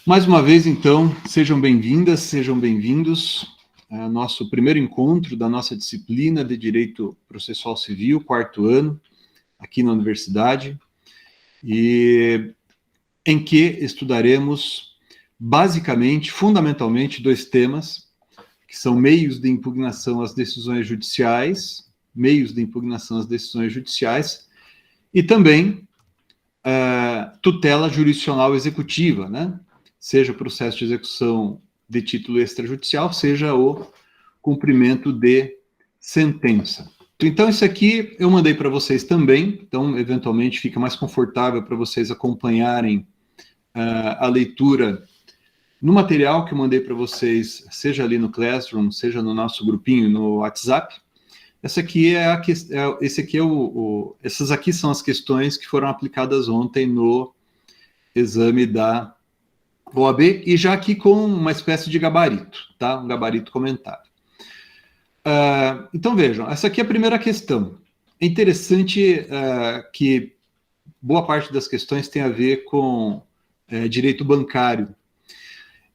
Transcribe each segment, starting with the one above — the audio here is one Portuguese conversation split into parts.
Mais uma vez, então, sejam bem-vindas, sejam bem-vindos ao nosso primeiro encontro da nossa disciplina de Direito Processual Civil, quarto ano, aqui na universidade, e em que estudaremos basicamente, fundamentalmente, dois temas, que são meios de impugnação às decisões judiciais, e também tutela jurisdicional executiva, né? Seja o processo de execução de título extrajudicial, seja o cumprimento de sentença. Então, isso aqui eu mandei para vocês também, então, eventualmente, fica mais confortável para vocês acompanharem a leitura no material que eu mandei para vocês, seja ali no Classroom, seja no nosso grupinho no WhatsApp. Essas aqui são as questões que foram aplicadas ontem no exame da OAB, e já aqui com uma espécie de gabarito, tá? Um gabarito comentado. Então, vejam, essa aqui é a primeira questão. É interessante que boa parte das questões tem a ver com direito bancário.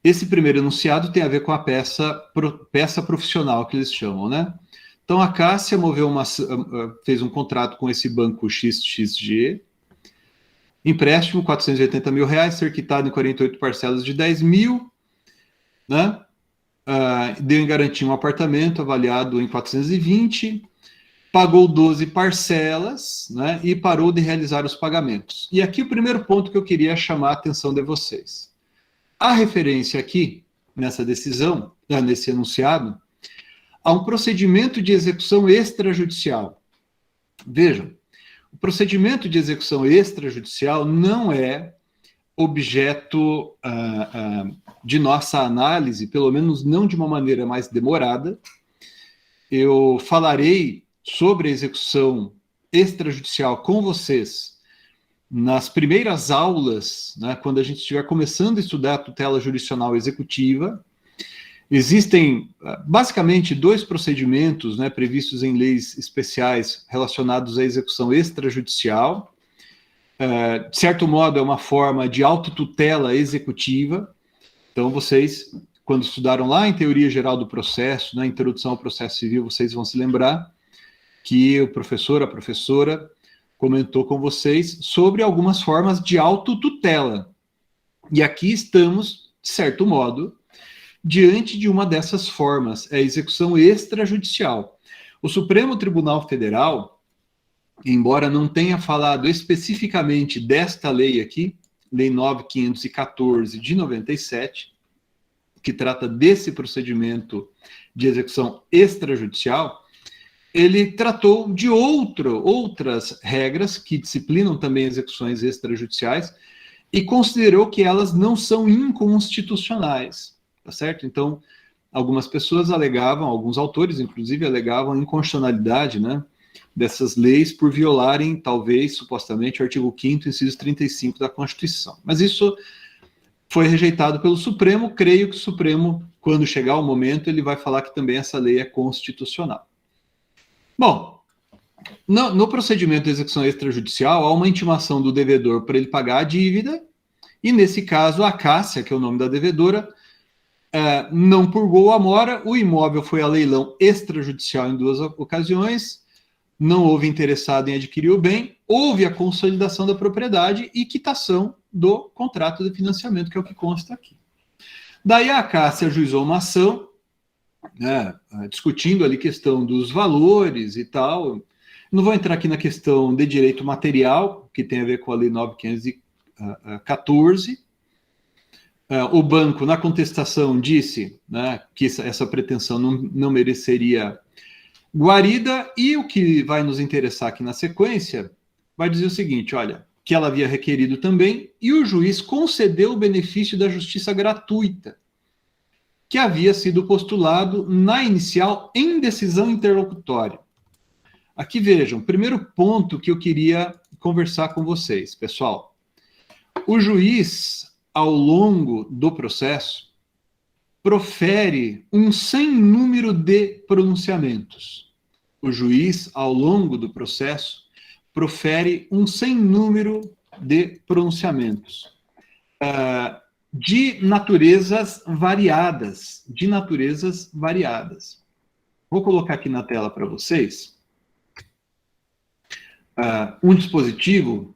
Esse primeiro enunciado tem a ver com a peça profissional, que eles chamam, né? Então, a Cássia fez um contrato com esse banco XXG, empréstimo, R$480 mil, ser quitado em 48 parcelas de 10 mil, né? Deu em garantia um apartamento avaliado em 420, pagou 12 parcelas, né? E parou de realizar os pagamentos. E aqui o primeiro ponto que eu queria chamar a atenção de vocês. A referência aqui, nessa decisão, nesse enunciado, a um procedimento de execução extrajudicial. Vejam, o procedimento de execução extrajudicial não é objeto de nossa análise, pelo menos não de uma maneira mais demorada. Eu falarei sobre a execução extrajudicial com vocês nas primeiras aulas, né, quando a gente estiver começando a estudar a tutela jurisdicional executiva. Existem, basicamente, dois procedimentos, né, previstos em leis especiais relacionados à execução extrajudicial. De certo modo, é uma forma de autotutela executiva. Então, vocês, quando estudaram lá em Teoria Geral do Processo, na Introdução ao Processo Civil, vocês vão se lembrar que o professor, a professora, comentou com vocês sobre algumas formas de autotutela. E aqui estamos, de certo modo, diante de uma dessas formas, é a execução extrajudicial. O Supremo Tribunal Federal, embora não tenha falado especificamente desta lei aqui, Lei 9.514 de 97, que trata desse procedimento de execução extrajudicial, ele tratou de outras regras que disciplinam também execuções extrajudiciais e considerou que elas não são inconstitucionais. Tá certo? Então, algumas pessoas alegavam, alguns autores, inclusive, alegavam a inconstitucionalidade, né, dessas leis por violarem, talvez, supostamente, o artigo 5º, inciso 35 da Constituição. Mas isso foi rejeitado pelo Supremo. Creio que o Supremo, quando chegar o momento, ele vai falar que também essa lei é constitucional. Bom, no procedimento de execução extrajudicial, há uma intimação do devedor para ele pagar a dívida, e, nesse caso, a Cássia, que é o nome da devedora, não purgou a mora, o imóvel foi a leilão extrajudicial em 2 ocasiões, não houve interessado em adquirir o bem, houve a consolidação da propriedade e quitação do contrato de financiamento, que é o que consta aqui. Daí a Cássia ajuizou uma ação, né, discutindo ali questão dos valores e tal. Não vou entrar aqui na questão de direito material, que tem a ver com a Lei 9.514, o banco, na contestação, disse, né, que essa pretensão não mereceria guarida, e o que vai nos interessar aqui na sequência vai dizer o seguinte, olha, que ela havia requerido também, e o juiz concedeu o benefício da justiça gratuita, que havia sido postulado na inicial em decisão interlocutória. Aqui vejam, primeiro ponto que eu queria conversar com vocês, pessoal. O juiz, ao longo do processo, profere um sem número de pronunciamentos. O juiz, ao longo do processo, profere um sem número de pronunciamentos. de naturezas variadas, Vou colocar aqui na tela para vocês um dispositivo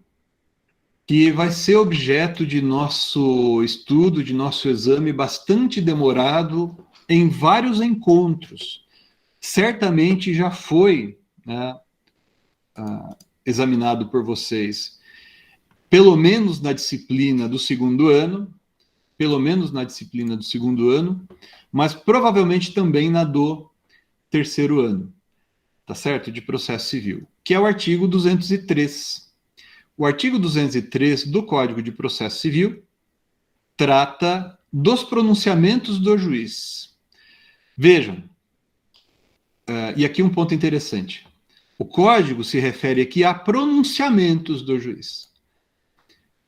que vai ser objeto de nosso estudo, de nosso exame bastante demorado em vários encontros. Certamente já foi, né, examinado por vocês, pelo menos na disciplina do segundo ano, mas provavelmente também na do terceiro ano, tá certo? De processo civil, que é o artigo 203. O artigo 203 do Código de Processo Civil trata dos pronunciamentos do juiz. Vejam, e aqui um ponto interessante. O Código se refere aqui a pronunciamentos do juiz.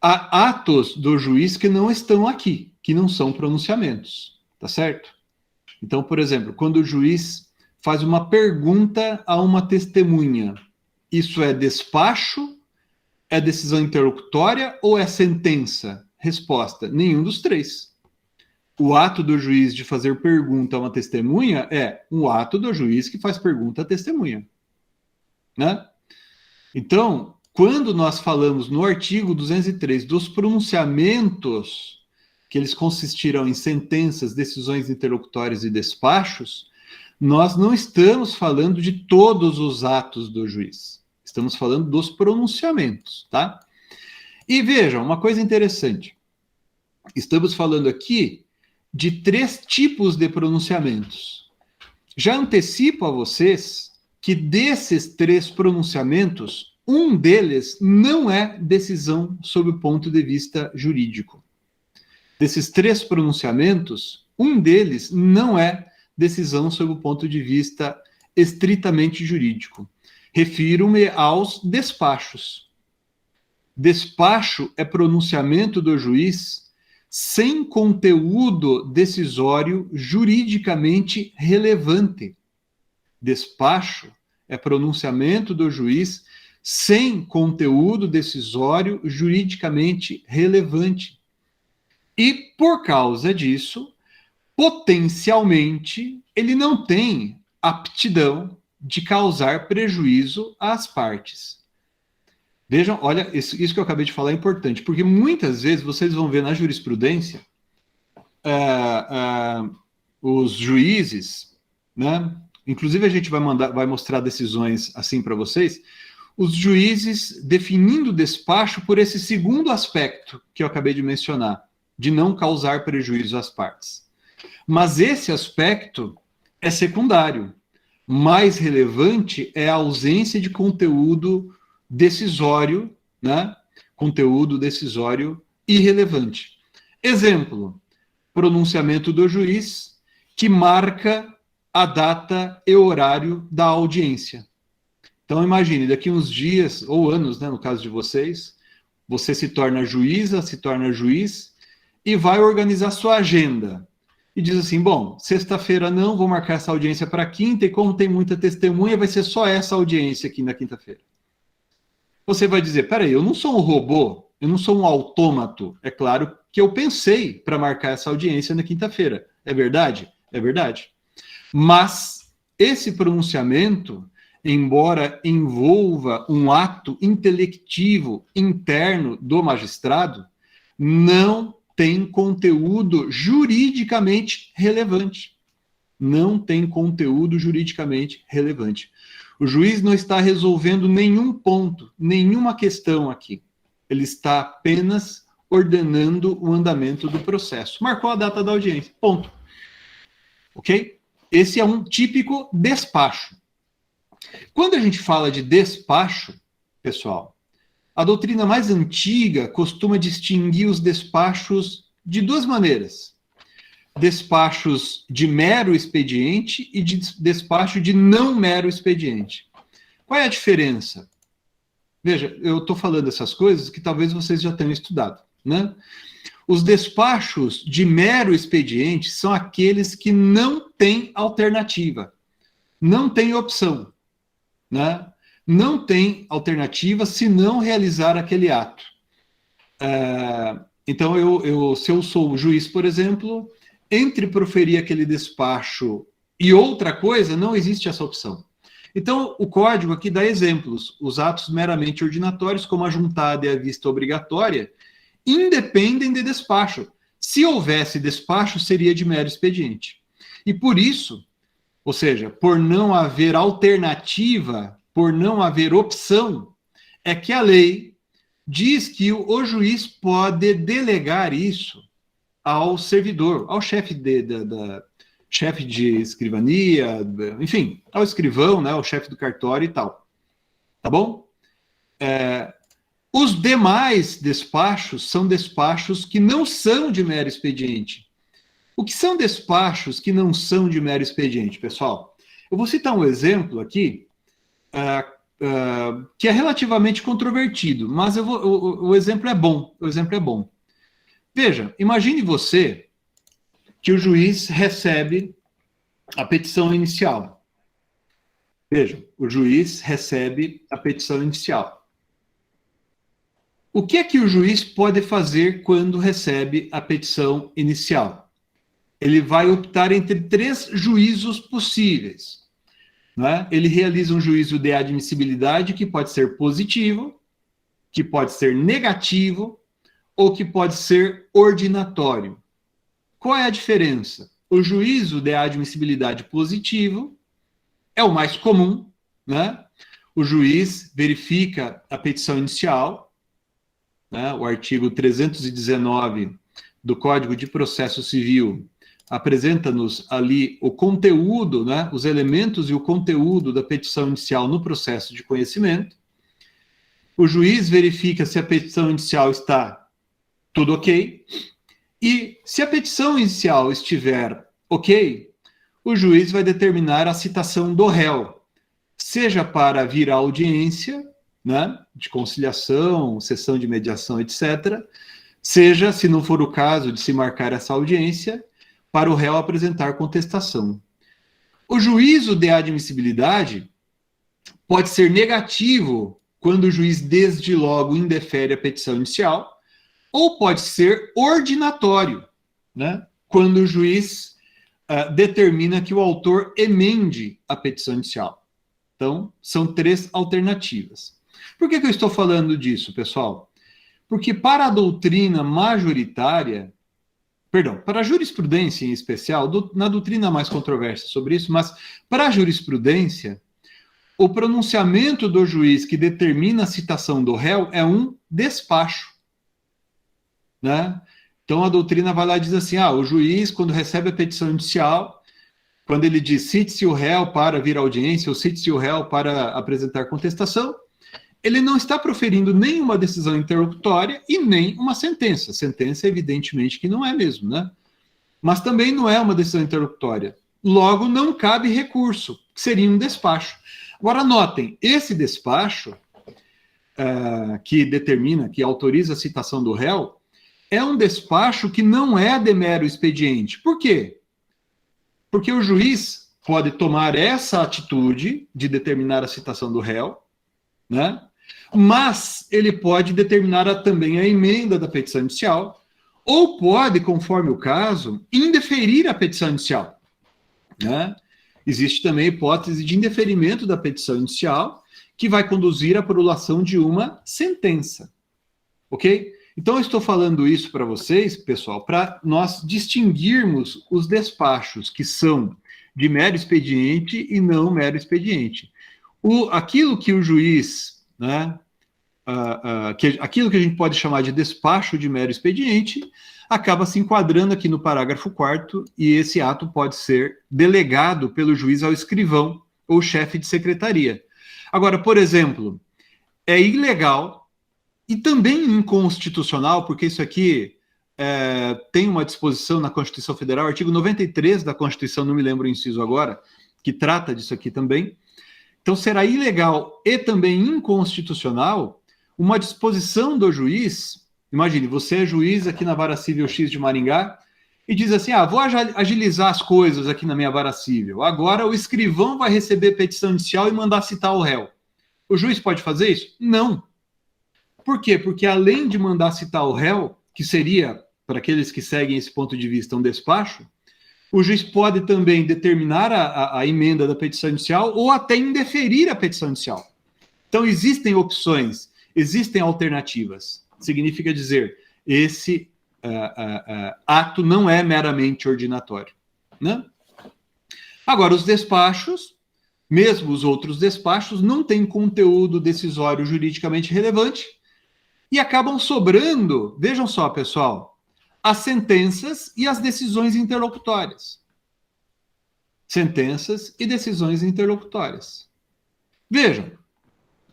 Há atos do juiz que não estão aqui, que não são pronunciamentos, tá certo? Então, por exemplo, quando o juiz faz uma pergunta a uma testemunha, isso é despacho, é decisão interlocutória ou é sentença? Resposta: nenhum dos três. O ato do juiz de fazer pergunta a uma testemunha é um ato do juiz que faz pergunta à testemunha, né? Então, quando nós falamos no artigo 203 dos pronunciamentos, que eles consistirão em sentenças, decisões interlocutórias e despachos, nós não estamos falando de todos os atos do juiz. Estamos falando dos pronunciamentos, tá? E vejam, uma coisa interessante. Estamos falando aqui de 3 tipos de pronunciamentos. Já antecipo a vocês que desses 3 pronunciamentos, um deles não é decisão sob o ponto de vista jurídico. Desses 3 pronunciamentos, um deles não é decisão sob o ponto de vista estritamente jurídico. Refiro-me aos despachos. Despacho é pronunciamento do juiz sem conteúdo decisório juridicamente relevante. Despacho é pronunciamento do juiz sem conteúdo decisório juridicamente relevante. E, por causa disso, potencialmente, ele não tem aptidão de causar prejuízo às partes. Vejam, olha, isso que eu acabei de falar é importante, porque muitas vezes vocês vão ver na jurisprudência os juízes, né? Inclusive a gente vai mostrar decisões assim para vocês, os juízes definindo o despacho por esse segundo aspecto que eu acabei de mencionar, de não causar prejuízo às partes. Mas esse aspecto é secundário. Mais relevante é a ausência de conteúdo decisório, né? Conteúdo decisório irrelevante. Exemplo, pronunciamento do juiz que marca a data e horário da audiência. Então, imagine, daqui uns dias, ou anos, né, no caso de vocês, você se torna juíza, se torna juiz, e vai organizar sua agenda. E diz assim, bom, sexta-feira não, vou marcar essa audiência para quinta, e como tem muita testemunha, vai ser só essa audiência aqui na quinta-feira. Você vai dizer, peraí, eu não sou um robô, eu não sou um autômato. É claro que eu pensei para marcar essa audiência na quinta-feira. É verdade? É verdade. Mas esse pronunciamento, embora envolva um ato intelectivo interno do magistrado, não tem conteúdo juridicamente relevante. Não tem conteúdo juridicamente relevante. O juiz não está resolvendo nenhum ponto, nenhuma questão aqui. Ele está apenas ordenando o andamento do processo. Marcou a data da audiência. Ponto. Ok? Esse é um típico despacho. Quando a gente fala de despacho, pessoal, a doutrina mais antiga costuma distinguir os despachos de 2 maneiras. Despachos de mero expediente e de despacho de não mero expediente. Qual é a diferença? Veja, eu estou falando essas coisas que talvez vocês já tenham estudado, né? Os despachos de mero expediente são aqueles que não têm alternativa, não têm opção, né? Não tem alternativa se não realizar aquele ato. Então, se eu sou o juiz, por exemplo, entre proferir aquele despacho e outra coisa, não existe essa opção. Então, o código aqui dá exemplos. Os atos meramente ordinatórios, como a juntada e a vista obrigatória, independem de despacho. Se houvesse despacho, seria de mero expediente. E por isso, ou seja, por não haver alternativa, por não haver opção, é que a lei diz que o juiz pode delegar isso ao servidor, ao chefe chefe de escrivania, enfim, ao escrivão, né, ao chefe do cartório e tal. Tá bom? Os demais despachos são despachos que não são de mero expediente. O que são despachos que não são de mero expediente, pessoal? Eu vou citar um exemplo aqui, que é relativamente controvertido, mas o exemplo é bom. O exemplo é bom. Veja, imagine você que o juiz recebe a petição inicial. Veja, o juiz recebe a petição inicial. O que é que o juiz pode fazer quando recebe a petição inicial? Ele vai optar entre 3 juízos possíveis. Né? Ele realiza um juízo de admissibilidade que pode ser positivo, que pode ser negativo ou que pode ser ordinatório. Qual é a diferença? O juízo de admissibilidade positivo é o mais comum, né? O juiz verifica a petição inicial, né? O artigo 319 do Código de Processo Civil apresenta-nos ali o conteúdo, né? Os elementos e o conteúdo da petição inicial no processo de conhecimento. O juiz verifica se a petição inicial está tudo ok. E se a petição inicial estiver ok, o juiz vai determinar a citação do réu, seja para vir à audiência, né, de conciliação, sessão de mediação, etc., seja, se não for o caso de se marcar essa audiência, para o réu apresentar contestação. O juízo de admissibilidade pode ser negativo quando o juiz desde logo indefere a petição inicial, ou pode ser ordinatório, né? Quando o juiz determina que o autor emende a petição inicial. Então, são 3 alternativas. Por que eu estou falando disso, pessoal? Porque para a doutrina majoritária, perdão, para a jurisprudência em especial, na doutrina há mais controvérsia sobre isso, mas para a jurisprudência, o pronunciamento do juiz que determina a citação do réu é um despacho. Né? Então a doutrina vai lá e diz assim, o juiz, quando recebe a petição inicial, quando ele diz cite-se o réu para vir à audiência, ou cite-se o réu para apresentar contestação, ele não está proferindo nem uma decisão interlocutória e nem uma sentença. Sentença, evidentemente, que não é mesmo, né? Mas também não é uma decisão interlocutória. Logo, não cabe recurso, que seria um despacho. Agora, notem, esse despacho que determina, que autoriza a citação do réu, é um despacho que não é de mero expediente. Por quê? Porque o juiz pode tomar essa atitude de determinar a citação do réu, né? Mas ele pode determinar também a emenda da petição inicial, ou pode, conforme o caso, indeferir a petição inicial. Né? Existe também a hipótese de indeferimento da petição inicial, que vai conduzir à prolação de uma sentença. Ok? Então, eu estou falando isso para vocês, pessoal, para nós distinguirmos os despachos que são de mero expediente e não mero expediente. Aquilo que o juiz, né, aquilo que a gente pode chamar de despacho de mero expediente, acaba se enquadrando aqui no parágrafo 4º, e esse ato pode ser delegado pelo juiz ao escrivão ou chefe de secretaria. Agora, por exemplo, é ilegal e também inconstitucional, porque isso aqui tem uma disposição na Constituição Federal, artigo 93 da Constituição, não me lembro o inciso agora, que trata disso aqui também. Então, será ilegal e também inconstitucional uma disposição do juiz. Imagine, você é juiz aqui na Vara Civil X de Maringá e diz assim, vou agilizar as coisas aqui na minha Vara Civil. Agora o escrivão vai receber petição inicial e mandar citar o réu. O juiz pode fazer isso? Não. Por quê? Porque além de mandar citar o réu, que seria, para aqueles que seguem esse ponto de vista, um despacho, o juiz pode também determinar a emenda da petição inicial ou até indeferir a petição inicial. Então, existem opções, existem alternativas. Significa dizer, esse ato não é meramente ordinatório, né? Agora, os despachos, mesmo os outros despachos, não têm conteúdo decisório juridicamente relevante e acabam sobrando, vejam só, pessoal, as sentenças e as decisões interlocutórias. Sentenças e decisões interlocutórias. Vejam,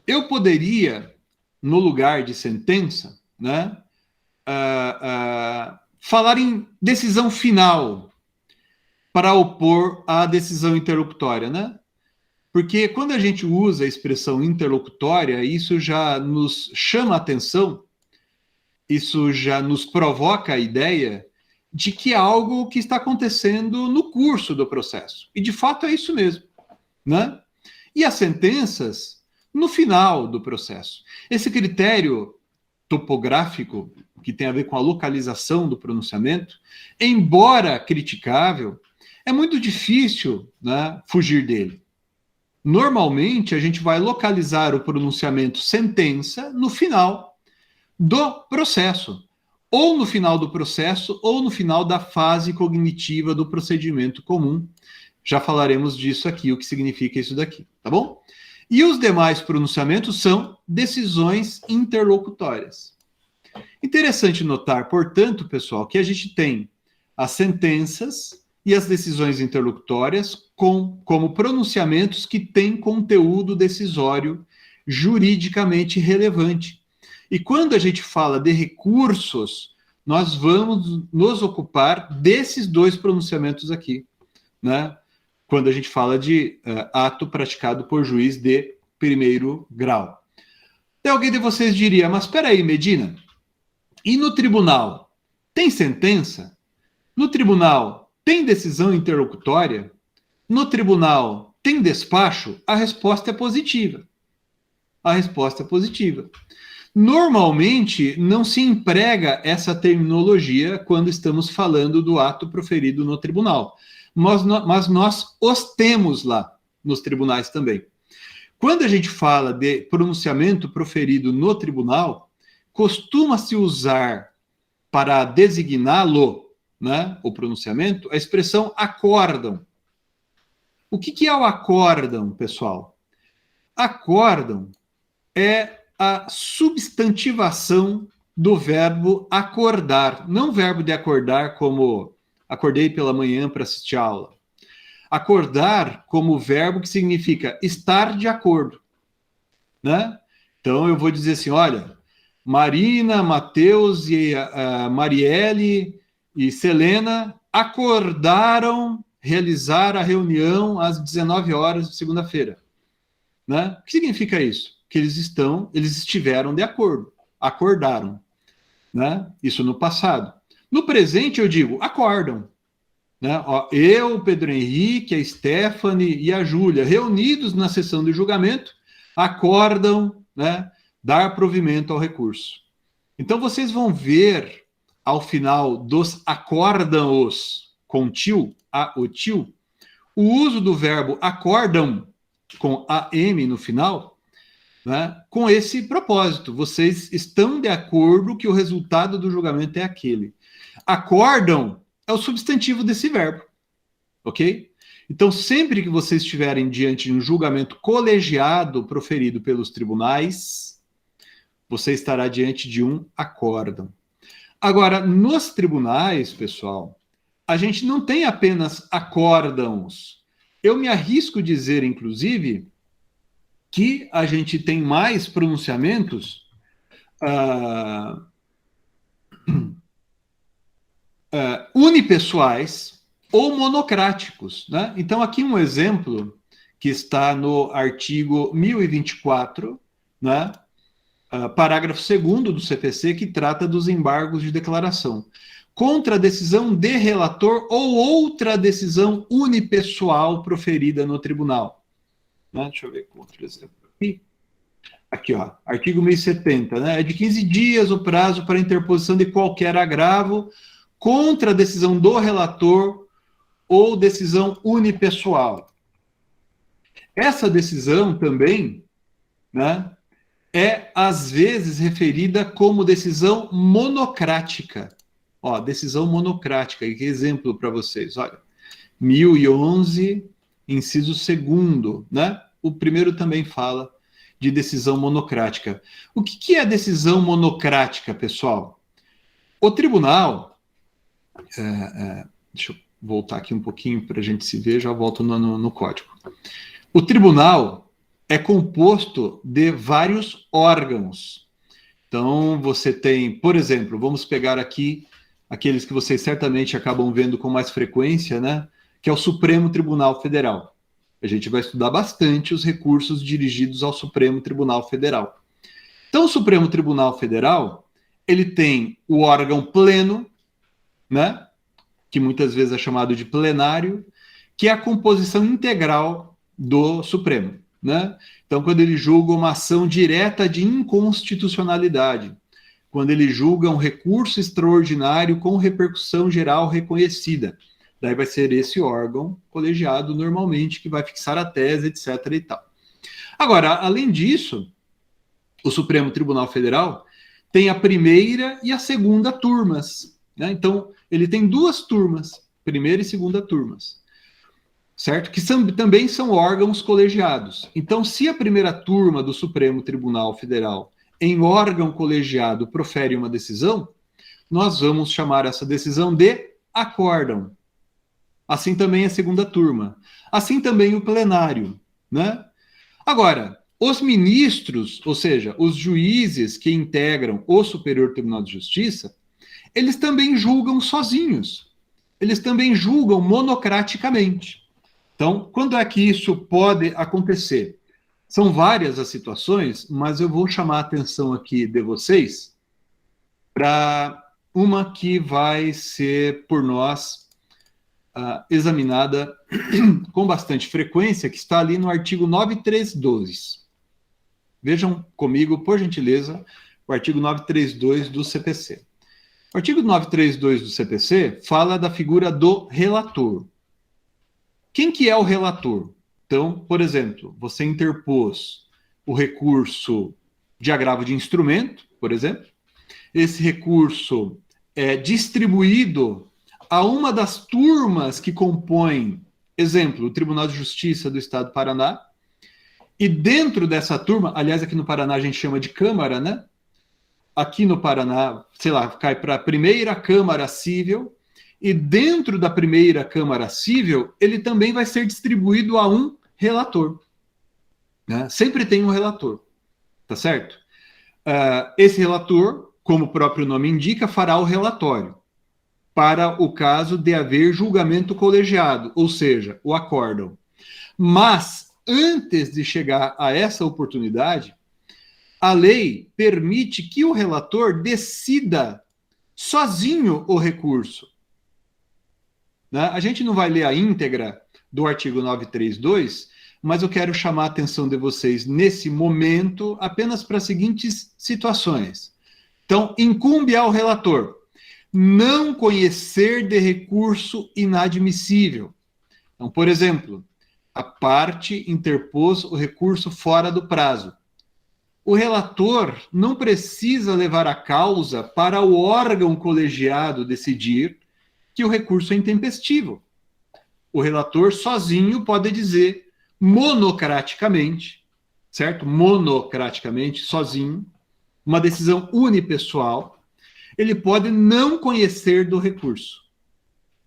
eu poderia, no lugar de sentença, né, falar em decisão final para opor à decisão interlocutória, né? Porque quando a gente usa a expressão interlocutória, isso já nos chama a atenção, isso já nos provoca a ideia de que é algo que está acontecendo no curso do processo. E, de fato, é isso mesmo, né? E as sentenças no final do processo. Esse critério topográfico, que tem a ver com a localização do pronunciamento, embora criticável, é muito difícil, né, fugir dele. Normalmente, a gente vai localizar o pronunciamento sentença no final do processo, ou no final do processo, ou no final da fase cognitiva do procedimento comum. Já falaremos disso aqui, o que significa isso daqui, tá bom? E os demais pronunciamentos são decisões interlocutórias. Interessante notar, portanto, pessoal, que a gente tem as sentenças e as decisões interlocutórias como pronunciamentos que têm conteúdo decisório juridicamente relevante. E quando a gente fala de recursos, nós vamos nos ocupar desses dois pronunciamentos aqui, né? Quando a gente fala de ato praticado por juiz de primeiro grau. E alguém de vocês diria, mas espera aí, Medina, e no tribunal tem sentença? No tribunal tem decisão interlocutória? No tribunal tem despacho? A resposta é positiva. A resposta é positiva. Normalmente, não se emprega essa terminologia quando estamos falando do ato proferido no tribunal. Mas nós os temos lá, nos tribunais também. Quando a gente fala de pronunciamento proferido no tribunal, costuma-se usar para designá-lo, né, o pronunciamento, a expressão acórdão. O que é o acórdão, pessoal? Acórdão é a substantivação do verbo acordar, não o verbo de acordar como acordei pela manhã para assistir a aula. Acordar como verbo que significa estar de acordo, né? Então eu vou dizer assim, olha, Marina, Matheus e Marielle e Selena acordaram realizar a reunião às 19 horas de segunda-feira, né? O que significa isso? Que eles estiveram de acordo, acordaram, né? Isso no passado. No presente eu digo, acordam, né? Ó, eu, o Pedro Henrique, a Stephanie e a Júlia, reunidos na sessão de julgamento, acordam, né, dar provimento ao recurso. Então vocês vão ver ao final dos acórdãos com tio, o tio, o uso do verbo acordam com AM no final, né, com esse propósito. Vocês estão de acordo que o resultado do julgamento é aquele. Acordam é o substantivo desse verbo, ok? Então, sempre que vocês estiverem diante de um julgamento colegiado proferido pelos tribunais, você estará diante de um acórdão. Agora, nos tribunais, pessoal, a gente não tem apenas acórdãos. Eu me arrisco a dizer, inclusive, que a gente tem mais pronunciamentos unipessoais ou monocráticos, né? Então, aqui um exemplo que está no artigo 1024, né? Parágrafo 2º do CPC, que trata dos embargos de declaração. Contra a decisão de relator ou outra decisão unipessoal proferida no tribunal. Né? Deixa eu ver com outro exemplo aqui. Aqui, ó, artigo 1070, né? É de 15 dias o prazo para interposição de qualquer agravo contra a decisão do relator ou decisão unipessoal. Essa decisão também, né, é às vezes referida como decisão monocrática. Ó, decisão monocrática. E que exemplo para vocês? Olha, 1011, inciso 2º, né? O primeiro também fala de decisão monocrática. O que é decisão monocrática, pessoal? O tribunal, deixa eu voltar aqui um pouquinho para a gente se ver, já volto no código. O tribunal é composto de vários órgãos. Então, você tem, por exemplo, vamos pegar aqui aqueles que vocês certamente acabam vendo com mais frequência, né? Que é o Supremo Tribunal Federal. A gente vai estudar bastante os recursos dirigidos ao Supremo Tribunal Federal. Então, o Supremo Tribunal Federal, ele tem o órgão pleno, né? Que muitas vezes é chamado de plenário, que é a composição integral do Supremo, né? Então, quando ele julga uma ação direta de inconstitucionalidade, quando ele julga um recurso extraordinário com repercussão geral reconhecida, daí vai ser esse órgão colegiado normalmente que vai fixar a tese, etc. e tal. Agora, além disso, o Supremo Tribunal Federal tem a primeira e a segunda turmas, né? Então, ele tem duas turmas, primeira e segunda turmas, certo? Que também são órgãos colegiados. Então, se a primeira turma do Supremo Tribunal Federal, em órgão colegiado, profere uma decisão, nós vamos chamar essa decisão de acórdão. Assim também a segunda turma. Assim também o plenário, né? Agora, os ministros, ou seja, os juízes que integram o Superior Tribunal de Justiça, eles também julgam sozinhos. Eles também julgam monocraticamente. Então, quando é que isso pode acontecer? São várias as situações, mas eu vou chamar a atenção aqui de vocês para uma que vai ser por nós examinada com bastante frequência, que está ali no artigo 93.2. Vejam comigo, por gentileza, o artigo 932 do CPC. O artigo 932 do CPC fala da figura do relator. Quem que é o relator? Então, por exemplo, você interpôs o recurso de agravo de instrumento, por exemplo. Esse recurso é distribuído a uma das turmas que compõem, exemplo, o Tribunal de Justiça do Estado do Paraná. E dentro dessa turma, aliás, aqui no Paraná a gente chama de Câmara, né? Aqui no Paraná, sei lá, cai para a primeira Câmara Cível, e dentro da primeira Câmara Cível, ele também vai ser distribuído a um relator, né? Sempre tem um relator, tá certo? Esse relator, como o próprio nome indica, fará o relatório para o caso de haver julgamento colegiado, ou seja, o acórdão. Mas, antes de chegar a essa oportunidade, a lei permite que o relator decida sozinho o recurso. Né? A gente não vai ler a íntegra do artigo 932, mas eu quero chamar a atenção de vocês nesse momento apenas para as seguintes situações. Então, incumbe ao relator não conhecer de recurso inadmissível. Então, por exemplo, a parte interpôs o recurso fora do prazo. O relator não precisa levar a causa para o órgão colegiado decidir que o recurso é intempestivo. O relator sozinho pode dizer monocraticamente, certo? Monocraticamente, sozinho, uma decisão unipessoal, ele pode não conhecer do recurso.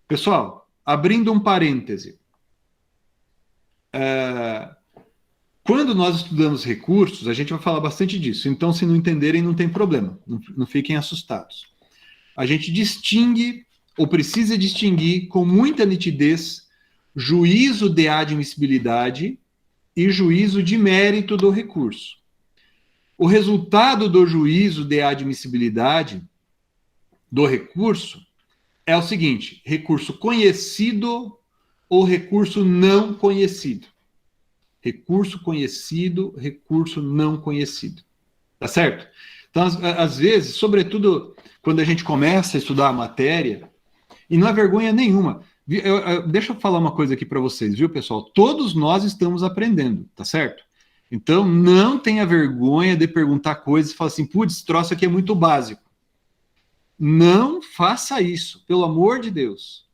Pessoal, abrindo um parêntese, quando nós estudamos recursos, a gente vai falar bastante disso. Então, se não entenderem, não tem problema. Não fiquem assustados. A gente distingue, ou precisa distinguir, com muita nitidez, juízo de admissibilidade e juízo de mérito do recurso. O resultado do juízo de admissibilidade do recurso é o seguinte: recurso conhecido ou recurso não conhecido. recurso conhecido, recurso não conhecido. Tá certo? Então, às vezes, sobretudo quando a gente começa a estudar a matéria, e não é vergonha nenhuma. Deixa eu falar uma coisa aqui para vocês, viu, pessoal? Todos nós estamos aprendendo, tá certo? Então, não tenha vergonha de perguntar coisas e falar assim, putz, esse troço aqui é muito básico. Não faça isso, pelo amor de Deus.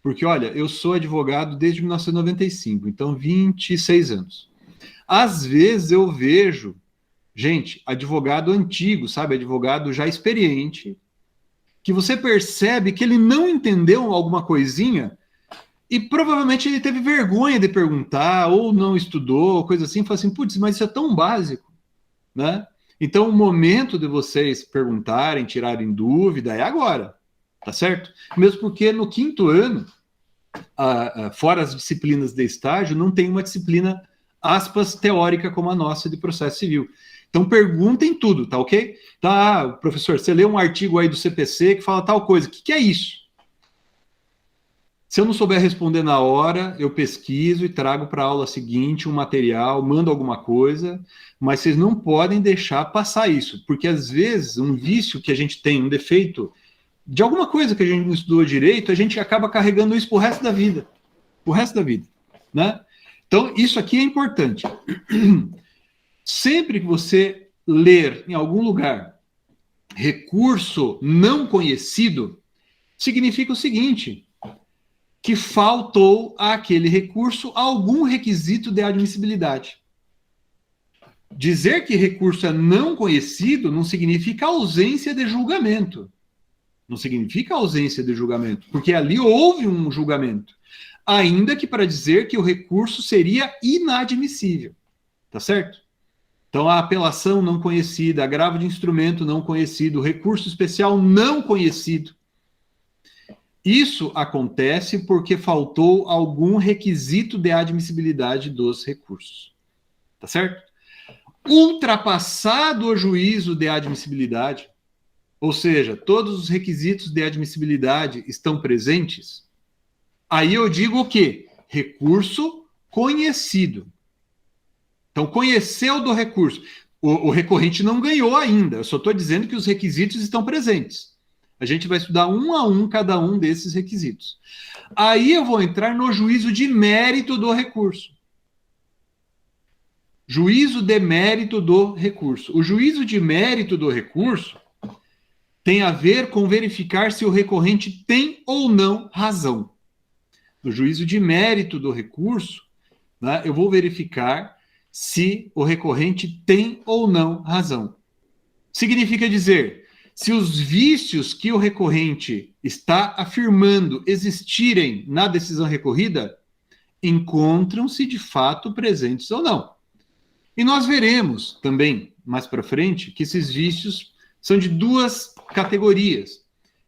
Porque, olha, eu sou advogado desde 1995, então 26 anos. Às vezes eu vejo, gente, advogado antigo, sabe? Advogado já experiente, que você percebe que ele não entendeu alguma coisinha e provavelmente ele teve vergonha de perguntar ou não estudou, coisa assim, fala assim, putz, mas isso é tão básico, né? Então, o momento de vocês perguntarem, tirarem dúvida é agora, tá certo? Mesmo porque no 5º ano, fora as disciplinas de estágio, não tem uma disciplina, aspas, teórica como a nossa de processo civil. Então, perguntem tudo, tá ok? Tá, professor, você lê um artigo aí do CPC que fala tal coisa, o que é isso? Se eu não souber responder na hora, eu pesquiso e trago para a aula seguinte um material, mando alguma coisa, mas vocês não podem deixar passar isso, porque às vezes um vício que a gente tem, um defeito de alguma coisa que a gente não estudou direito, a gente acaba carregando isso pro resto da vida. Pro resto da vida, né? Então, isso aqui é importante. Sempre que você ler em algum lugar recurso não conhecido, significa o seguinte, que faltou àquele recurso algum requisito de admissibilidade. Dizer que recurso é não conhecido não significa ausência de julgamento. Não significa ausência de julgamento, porque ali houve um julgamento. Ainda que para dizer que o recurso seria inadmissível. Tá certo? Então, a apelação não conhecida, agravo de instrumento não conhecido, recurso especial não conhecido. Isso acontece porque faltou algum requisito de admissibilidade dos recursos. Tá certo? Ultrapassado o juízo de admissibilidade, ou seja, todos os requisitos de admissibilidade estão presentes, aí eu digo o quê? Recurso conhecido. Então, conheceu do recurso. O recorrente não ganhou ainda, eu só estou dizendo que os requisitos estão presentes. A gente vai estudar um a um cada um desses requisitos. Aí eu vou entrar no juízo de mérito do recurso. Juízo de mérito do recurso. O juízo de mérito do recurso tem a ver com verificar se o recorrente tem ou não razão. No juízo de mérito do recurso, né, eu vou verificar se o recorrente tem ou não razão. Significa dizer, se os vícios que o recorrente está afirmando existirem na decisão recorrida, encontram-se de fato presentes ou não. E nós veremos também, mais para frente, que esses vícios são de duas categorias: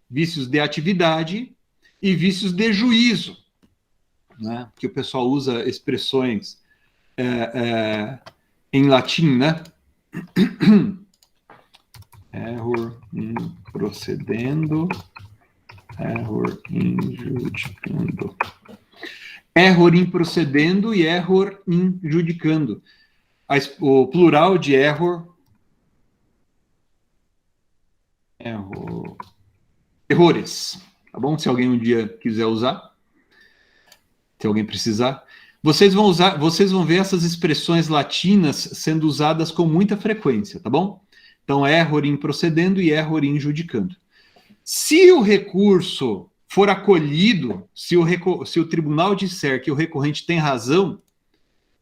vícios de atividade e vícios de juízo, né? Que o pessoal usa expressões em latim, né? Error in procedendo, error in judicando. Error in procedendo e error in judicando. O plural de error... errores, tá bom? Se alguém um dia quiser usar, se alguém precisar, vocês vão ver essas expressões latinas sendo usadas com muita frequência, tá bom? Então, error in procedendo e error in judicando. Se o recurso for acolhido, se o tribunal disser que o recorrente tem razão,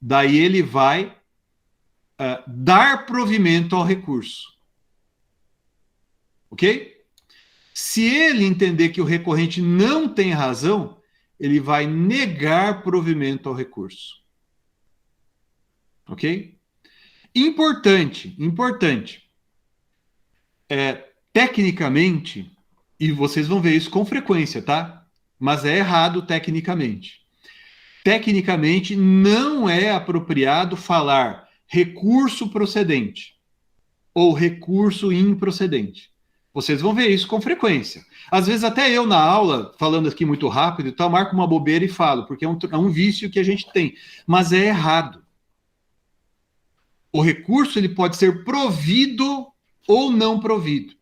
daí ele vai dar provimento ao recurso. Ok? Se ele entender que o recorrente não tem razão, ele vai negar provimento ao recurso. Ok? Importante. Tecnicamente, e vocês vão ver isso com frequência, tá? Mas é errado tecnicamente. Tecnicamente, não é apropriado falar recurso procedente ou recurso improcedente. Vocês vão ver isso com frequência. Às vezes até eu na aula, falando aqui muito rápido, marco uma bobeira e falo, porque é um vício que a gente tem. Mas é errado. O recurso ele pode ser provido ou não provido.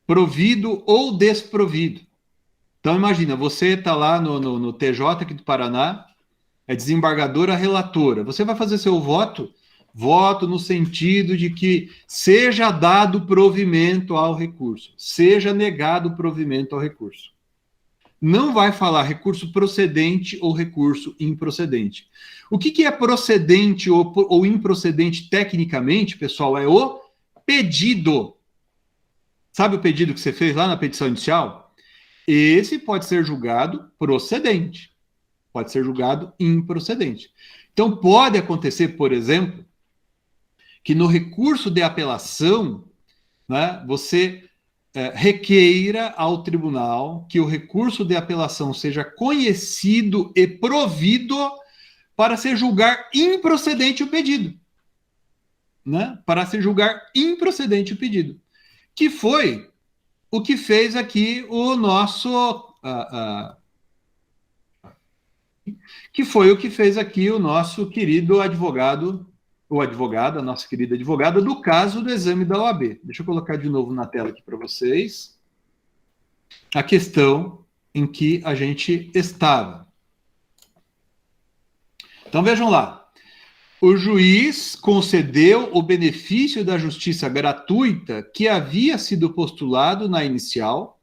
Provido ou desprovido. Então, imagina, você está lá no TJ aqui do Paraná, é desembargadora relatora. Você vai fazer seu voto no sentido de que seja dado provimento ao recurso, seja negado provimento ao recurso. Não vai falar recurso procedente ou recurso improcedente. O que é procedente ou improcedente tecnicamente, pessoal? É o pedido. Sabe o pedido que você fez lá na petição inicial? Esse pode ser julgado procedente, pode ser julgado improcedente. Então, pode acontecer, por exemplo, que no recurso de apelação, né, você requeira ao tribunal que o recurso de apelação seja conhecido e provido para se julgar improcedente o pedido. Né? Para se julgar improcedente o pedido. Que foi o que fez aqui o nosso... que foi o que fez aqui o nosso querido advogado, ou advogada, a nossa querida advogada, do caso do exame da OAB. Deixa eu colocar de novo na tela aqui para vocês a questão em que a gente estava. Então vejam lá. O juiz concedeu o benefício da justiça gratuita que havia sido postulado na inicial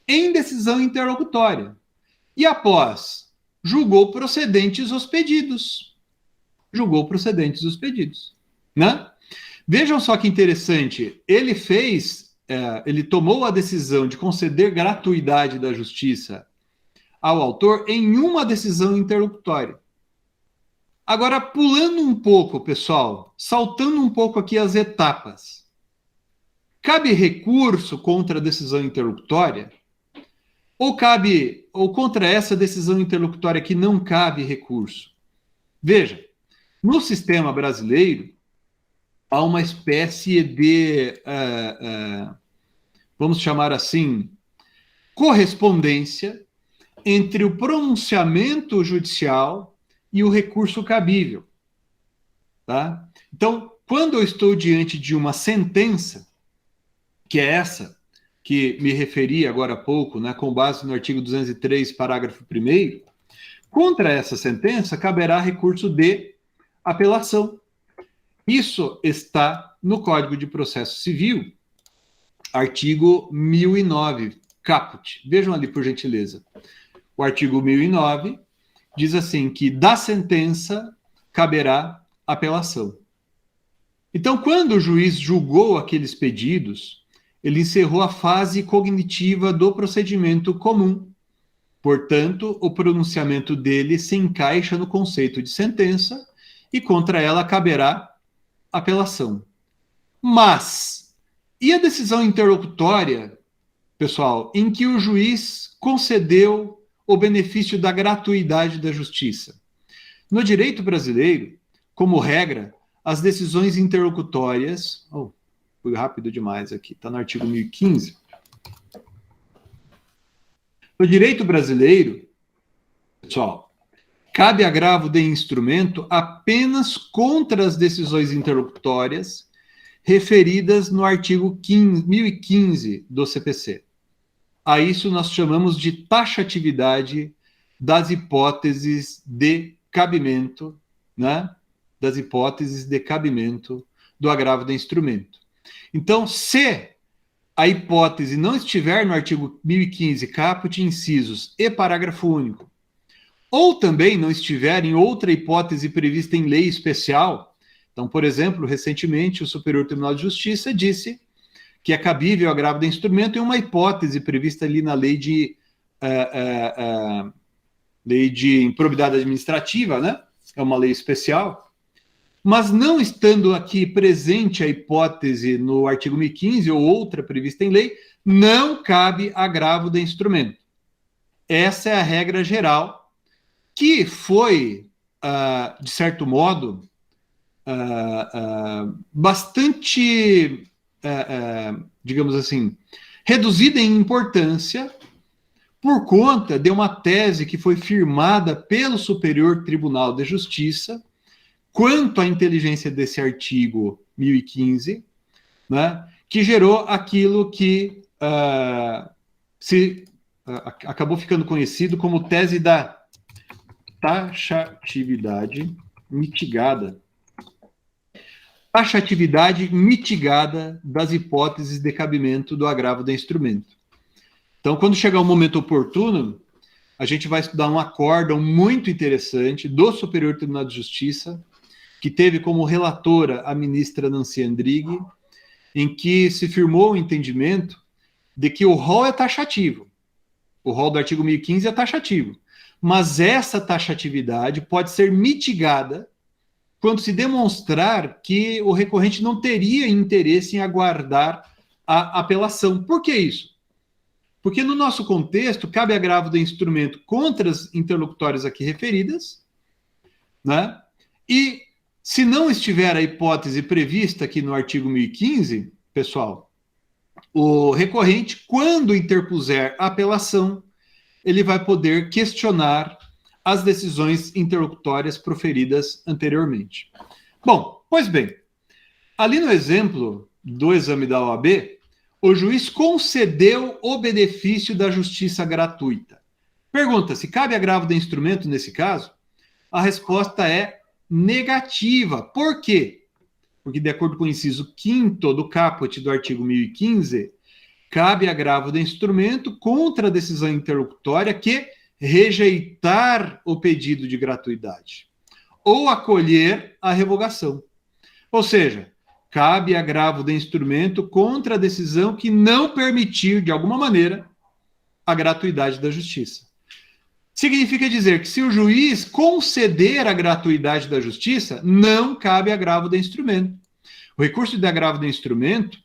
em decisão interlocutória. E após, julgou procedentes os pedidos. Julgou procedentes os pedidos. Né? Vejam só que interessante. Ele tomou a decisão de conceder gratuidade da justiça ao autor em uma decisão interlocutória. Agora, pulando um pouco, pessoal, saltando um pouco aqui as etapas. Cabe recurso contra a decisão interlocutória? Ou contra essa decisão interlocutória que não cabe recurso? Veja, no sistema brasileiro, há uma espécie de, vamos chamar assim, correspondência entre o pronunciamento judicial e o recurso cabível. Tá? Então, quando eu estou diante de uma sentença, que é essa que me referi agora há pouco, né, com base no artigo 203, parágrafo 1º, contra essa sentença caberá recurso de apelação. Isso está no Código de Processo Civil, artigo 1009, caput. Vejam ali, por gentileza. O artigo 1009 diz assim que da sentença caberá apelação. Então, quando o juiz julgou aqueles pedidos, ele encerrou a fase cognitiva do procedimento comum. Portanto, o pronunciamento dele se encaixa no conceito de sentença e contra ela caberá apelação. Mas, e a decisão interlocutória, pessoal, em que o juiz concedeu o benefício da gratuidade da justiça? No direito brasileiro, como regra, as decisões interlocutórias... fui rápido demais aqui, está no artigo 1015. No direito brasileiro, pessoal, cabe agravo de instrumento apenas contra as decisões interlocutórias referidas no artigo 1015 do CPC. A isso nós chamamos de taxatividade das hipóteses de cabimento, né? Das hipóteses de cabimento do agravo de instrumento. Então, se a hipótese não estiver no artigo 1015, caput, incisos e parágrafo único, ou também não estiver em outra hipótese prevista em lei especial, então, por exemplo, recentemente o Superior Tribunal de Justiça disse que é cabível o agravo de instrumento em uma hipótese prevista ali na lei de improbidade administrativa, né? É uma lei especial. Mas não estando aqui presente a hipótese no artigo 1015 ou outra prevista em lei, não cabe agravo de instrumento. Essa é a regra geral, que foi, de certo modo, bastante, digamos assim, reduzida em importância por conta de uma tese que foi firmada pelo Superior Tribunal de Justiça quanto à inteligência desse artigo 1015, né, que gerou aquilo que acabou ficando conhecido como tese da taxatividade mitigada. Taxatividade mitigada das hipóteses de cabimento do agravo de instrumento. Então, quando chegar o momento oportuno, a gente vai estudar um acórdão muito interessante do Superior Tribunal de Justiça, que teve como relatora a ministra Nancy Andrighi, em que se firmou o entendimento de que o rol é taxativo. O rol do artigo 1015 é taxativo. Mas essa taxatividade pode ser mitigada quando se demonstrar que o recorrente não teria interesse em aguardar a apelação. Por que isso? Porque no nosso contexto, cabe agravo do instrumento contra as interlocutórias aqui referidas, né? E se não estiver a hipótese prevista aqui no artigo 1015, pessoal, o recorrente, quando interpuser a apelação, ele vai poder questionar as decisões interlocutórias proferidas anteriormente. Bom, pois bem, ali no exemplo do exame da OAB, o juiz concedeu o benefício da justiça gratuita. Pergunta se cabe agravo de instrumento nesse caso? A resposta é negativa. Por quê? Porque, de acordo com o inciso 5º do caput do artigo 1015, cabe agravo de instrumento contra a decisão interlocutória que rejeitar o pedido de gratuidade ou acolher a revogação. Ou seja, cabe agravo de instrumento contra a decisão que não permitir, de alguma maneira, a gratuidade da justiça. Significa dizer que se o juiz conceder a gratuidade da justiça, não cabe agravo de instrumento. O recurso de agravo de instrumento,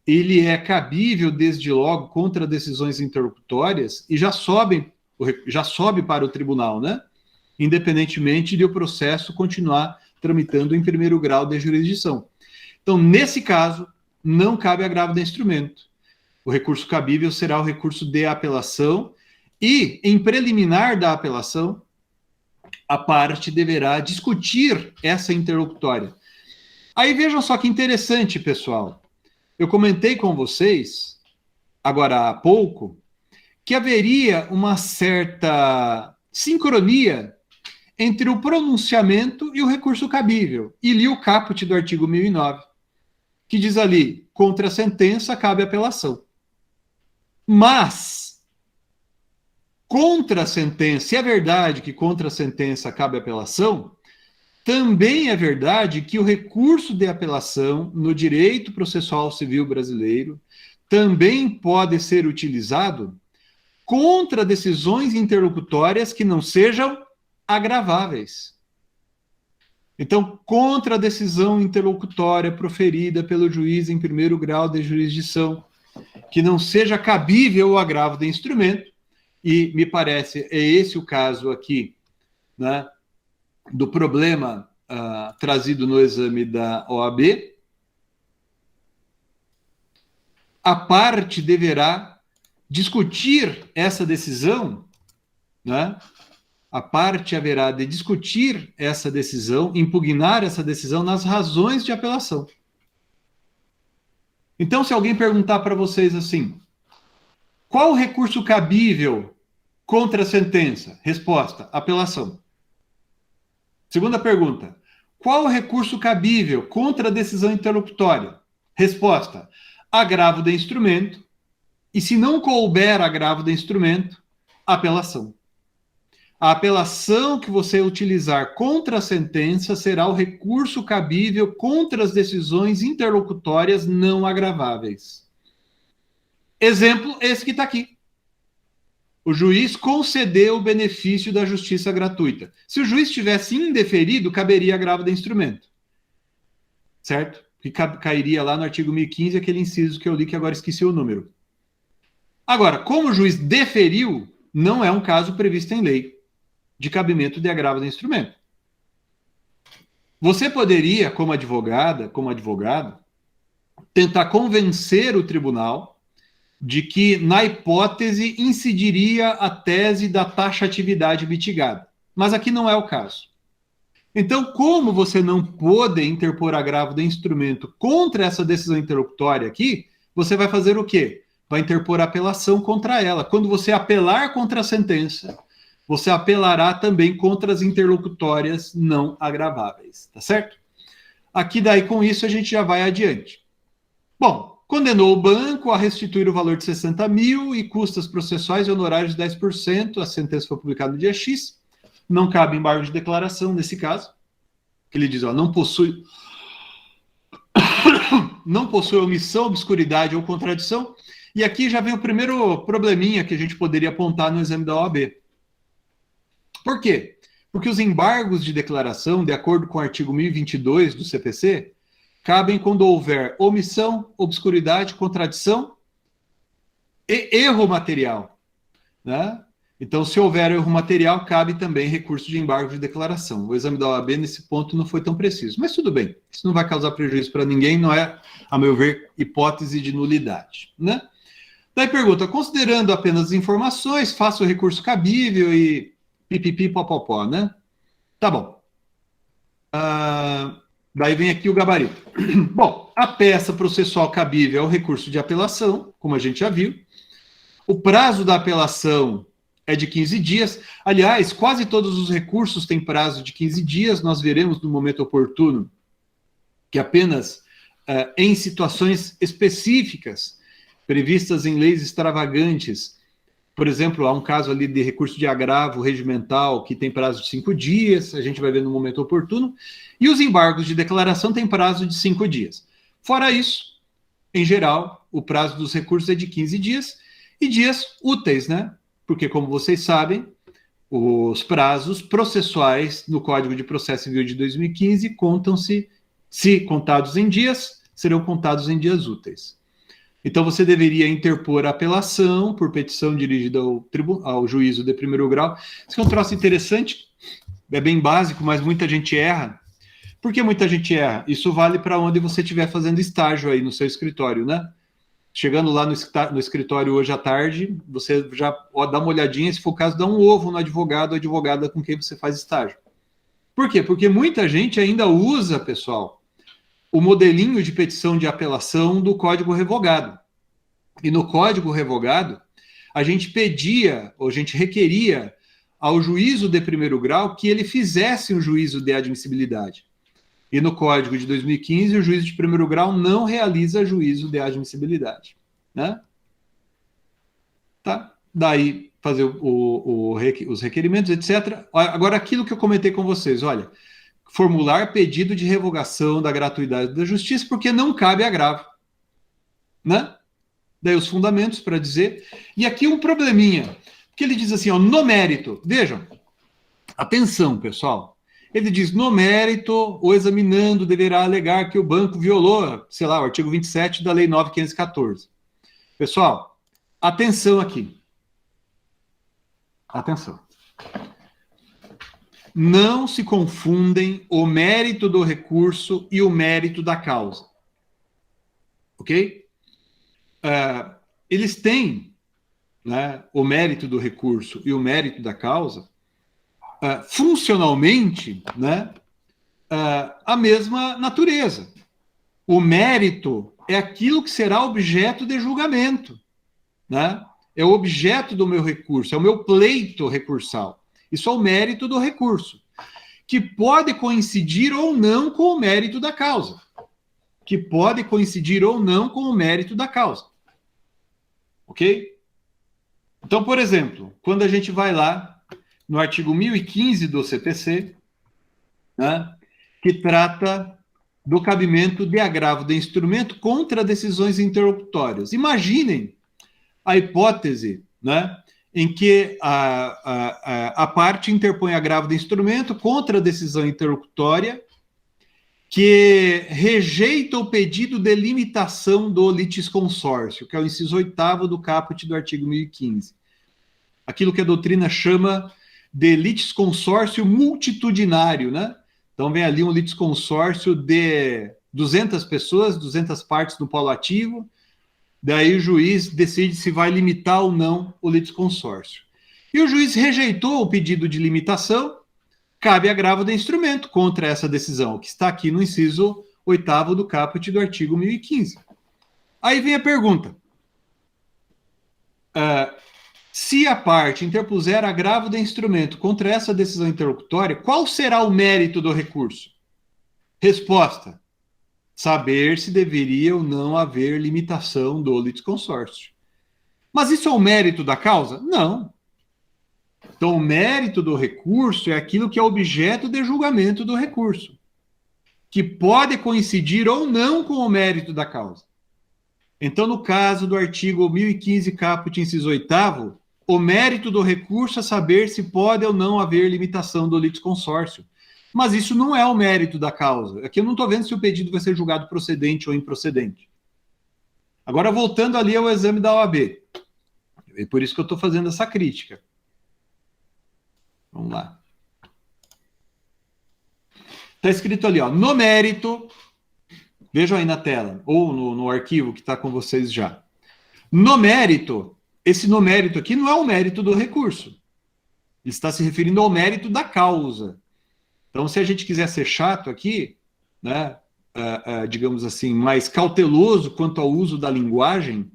ele é cabível desde logo contra decisões interlocutórias e já sobe para o tribunal, né? Independentemente de o processo continuar tramitando em primeiro grau de jurisdição. Então, nesse caso, não cabe agravo de instrumento. O recurso cabível será o recurso de apelação e, em preliminar da apelação, a parte deverá discutir essa interlocutória. Aí vejam só que interessante, pessoal. Eu comentei com vocês, agora há pouco, que haveria uma certa sincronia entre o pronunciamento e o recurso cabível. E li o caput do artigo 1009, que diz ali, contra a sentença cabe apelação. Mas, contra a sentença, se é verdade que contra a sentença cabe apelação, também é verdade que o recurso de apelação no direito processual civil brasileiro também pode ser utilizado contra decisões interlocutórias que não sejam agraváveis. Então, contra a decisão interlocutória proferida pelo juiz em primeiro grau de jurisdição, que não seja cabível o agravo de instrumento, e me parece, é esse o caso aqui, né, do problema trazido no exame da OAB, a parte deverá discutir essa decisão, né? A parte haverá de discutir essa decisão, impugnar essa decisão nas razões de apelação. Então, se alguém perguntar para vocês assim, qual o recurso cabível contra a sentença? Resposta, apelação. Segunda pergunta, qual o recurso cabível contra a decisão interlocutória? Resposta, agravo de instrumento. E se não couber agravo de instrumento, apelação. A apelação que você utilizar contra a sentença será o recurso cabível contra as decisões interlocutórias não agraváveis. Exemplo, esse que está aqui. O juiz concedeu o benefício da justiça gratuita. Se o juiz tivesse indeferido, caberia agravo de instrumento. Certo? Que cairia lá no artigo 1015, aquele inciso que eu li, que agora esqueci o número. Agora, como o juiz deferiu, não é um caso previsto em lei de cabimento de agravo de instrumento. Você poderia, como advogada, como advogado, tentar convencer o tribunal de que, na hipótese, incidiria a tese da taxatividade mitigada. Mas aqui não é o caso. Então, como você não pôde interpor agravo de instrumento contra essa decisão interlocutória aqui, você vai fazer o quê? Vai interpor apelação contra ela. Quando você apelar contra a sentença, você apelará também contra as interlocutórias não agraváveis, tá certo? Aqui daí com isso a gente já vai adiante. Bom, condenou o banco a restituir o valor de 60 mil e custas processuais e honorários de 10%. A sentença foi publicada no dia X. Não cabe embargo de declaração nesse caso. Que ele diz, ó, não possui omissão, obscuridade ou contradição. E aqui já vem o primeiro probleminha que a gente poderia apontar no exame da OAB. Por quê? Porque os embargos de declaração, de acordo com o artigo 1022 do CPC, cabem quando houver omissão, obscuridade, contradição e erro material, né? Então, se houver erro material, cabe também recurso de embargo de declaração. O exame da OAB, nesse ponto, não foi tão preciso. Mas tudo bem, isso não vai causar prejuízo para ninguém, não é, a meu ver, hipótese de nulidade, né? Daí pergunta, considerando apenas as informações, faça o recurso cabível e pipipi, popopó, né? Tá bom. Daí vem aqui o gabarito. Bom, a peça processual cabível é o recurso de apelação, como a gente já viu. O prazo da apelação é de 15 dias. Aliás, quase todos os recursos têm prazo de 15 dias. Nós veremos no momento oportuno que apenas em situações específicas, previstas em leis extravagantes, por exemplo, há um caso ali de recurso de agravo regimental que tem prazo de 5 dias, a gente vai ver no momento oportuno, e os embargos de declaração têm prazo de 5 dias. Fora isso, em geral, o prazo dos recursos é de 15 dias, e dias úteis, né? Porque, como vocês sabem, os prazos processuais no Código de Processo Civil de 2015 contam-se, se contados em dias, serão contados em dias úteis. Então, você deveria interpor a apelação por petição dirigida ao juízo de primeiro grau. Isso é um troço interessante, é bem básico, mas muita gente erra. Por que muita gente erra? Isso vale para onde você estiver fazendo estágio aí no seu escritório, né? Chegando lá no escritório hoje à tarde, você já dá uma olhadinha, se for o caso, dá um ovo no advogado ou advogada com quem você faz estágio. Por quê? Porque muita gente ainda usa, pessoal, o modelinho de petição de apelação do Código Revogado. E no Código Revogado, a gente pedia, ou a gente requeria ao juízo de primeiro grau que ele fizesse um juízo de admissibilidade. E no Código de 2015, o juízo de primeiro grau não realiza juízo de admissibilidade, né? Tá? Daí, fazer os requerimentos, etc. Agora, aquilo que eu comentei com vocês, olha, formular pedido de revogação da gratuidade da justiça, porque não cabe agravo, né? Daí os fundamentos para dizer. E aqui um probleminha, que ele diz assim, ó, no mérito. Vejam, atenção, pessoal. Ele diz, no mérito, o examinando deverá alegar que o banco violou, sei lá, o artigo 27 da Lei 9.514. Pessoal, atenção aqui. Atenção. Não se confundem o mérito do recurso e o mérito da causa. Ok? Eles têm, né, o mérito do recurso e o mérito da causa, funcionalmente, né, a mesma natureza. O mérito é aquilo que será objeto de julgamento, né? É o objeto do meu recurso, é o meu pleito recursal. Isso é o mérito do recurso, que pode coincidir ou não com o mérito da causa. Que pode coincidir ou não com o mérito da causa. Ok? Então, por exemplo, quando a gente vai lá no artigo 1015 do CPC, né, que trata do cabimento de agravo de instrumento contra decisões interlocutórias. Imaginem a hipótese, né, em que a parte interpõe agravo de instrumento contra a decisão interlocutória que rejeita o pedido de limitação do litisconsórcio, que é o inciso 8º do caput do artigo 1015. Aquilo que a doutrina chama de litisconsórcio multitudinário, né? Então vem ali um litisconsórcio de 200 pessoas, 200 partes no polo ativo, daí o juiz decide se vai limitar ou não o litisconsórcio. E o juiz rejeitou o pedido de limitação, cabe agravo de instrumento contra essa decisão, que está aqui no inciso 8º do caput do artigo 1015. Aí vem a pergunta. Se a parte interpuser agravo de instrumento contra essa decisão interlocutória, qual será o mérito do recurso? Resposta: saber se deveria ou não haver limitação do litisconsórcio. Mas isso é o mérito da causa? Não. Então, o mérito do recurso é aquilo que é objeto de julgamento do recurso, que pode coincidir ou não com o mérito da causa. Então, no caso do artigo 1015, caput, inciso 8º, o mérito do recurso é saber se pode ou não haver limitação do litisconsórcio. Mas isso não é o mérito da causa. Aqui eu não estou vendo se o pedido vai ser julgado procedente ou improcedente. Agora, voltando ali ao exame da OAB. É por isso que eu estou fazendo essa crítica. Vamos lá. Está escrito ali, ó, no mérito, vejam aí na tela, ou no arquivo que está com vocês já. No mérito, esse no mérito aqui não é o mérito do recurso. Ele está se referindo ao mérito da causa. Então, se a gente quiser ser chato aqui, né, digamos assim, mais cauteloso quanto ao uso da linguagem,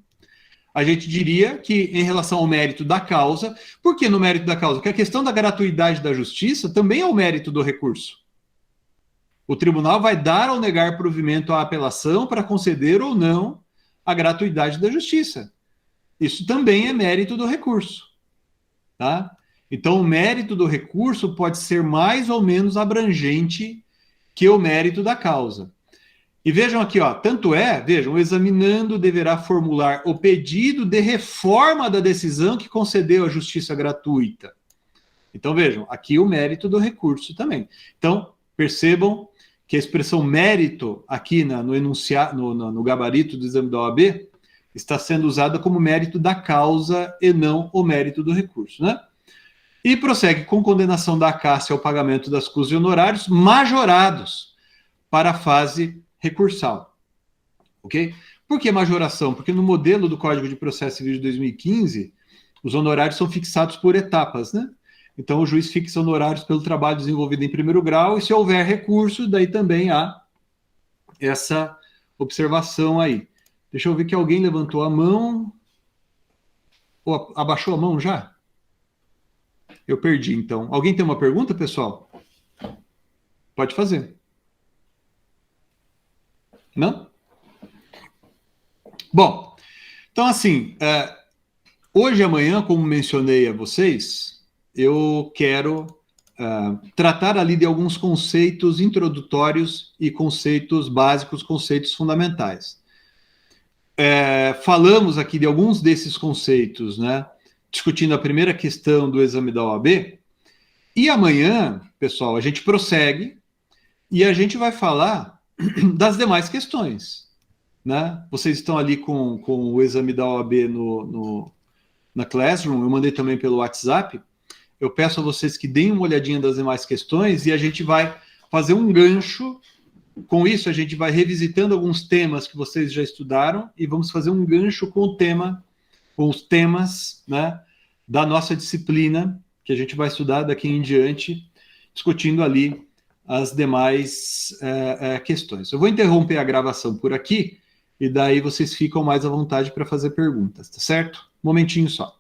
a gente diria que, em relação ao mérito da causa, por que no mérito da causa? Porque a questão da gratuidade da justiça também é o mérito do recurso. O tribunal vai dar ou negar provimento à apelação para conceder ou não a gratuidade da justiça. Isso também é mérito do recurso. Tá? Então, o mérito do recurso pode ser mais ou menos abrangente que o mérito da causa. E vejam aqui, ó, vejam, o examinando deverá formular o pedido de reforma da decisão que concedeu a justiça gratuita. Então, vejam, aqui o mérito do recurso também. Então, percebam que a expressão mérito aqui no gabarito do exame da OAB está sendo usada como mérito da causa e não o mérito do recurso, né? E prossegue com condenação da acácia ao pagamento das custas e honorários majorados para a fase recursal. Ok? Por que majoração? Porque no modelo do Código de Processo Civil de 2015, os honorários são fixados por etapas, né? Então, o juiz fixa honorários pelo trabalho desenvolvido em primeiro grau, e se houver recurso, daí também há essa observação aí. Deixa eu ver que alguém levantou a mão. Ou abaixou a mão já? Eu perdi, então. Alguém tem uma pergunta, pessoal? Pode fazer. Não? Bom, então assim, hoje e amanhã, como mencionei a vocês, eu quero tratar ali de alguns conceitos introdutórios e conceitos básicos, conceitos fundamentais. Falamos aqui de alguns desses conceitos, né? Discutindo a primeira questão do exame da OAB, e amanhã, pessoal, a gente prossegue e a gente vai falar das demais questões, né? Vocês estão ali com o exame da OAB na Classroom, eu mandei também pelo WhatsApp. Eu peço a vocês que deem uma olhadinha das demais questões e a gente vai fazer um gancho. Com isso, a gente vai revisitando alguns temas que vocês já estudaram e vamos fazer um gancho com os temas, né, da nossa disciplina, que a gente vai estudar daqui em diante, discutindo ali as demais questões. Eu vou interromper a gravação por aqui, e daí vocês ficam mais à vontade para fazer perguntas, tá certo? Um momentinho só.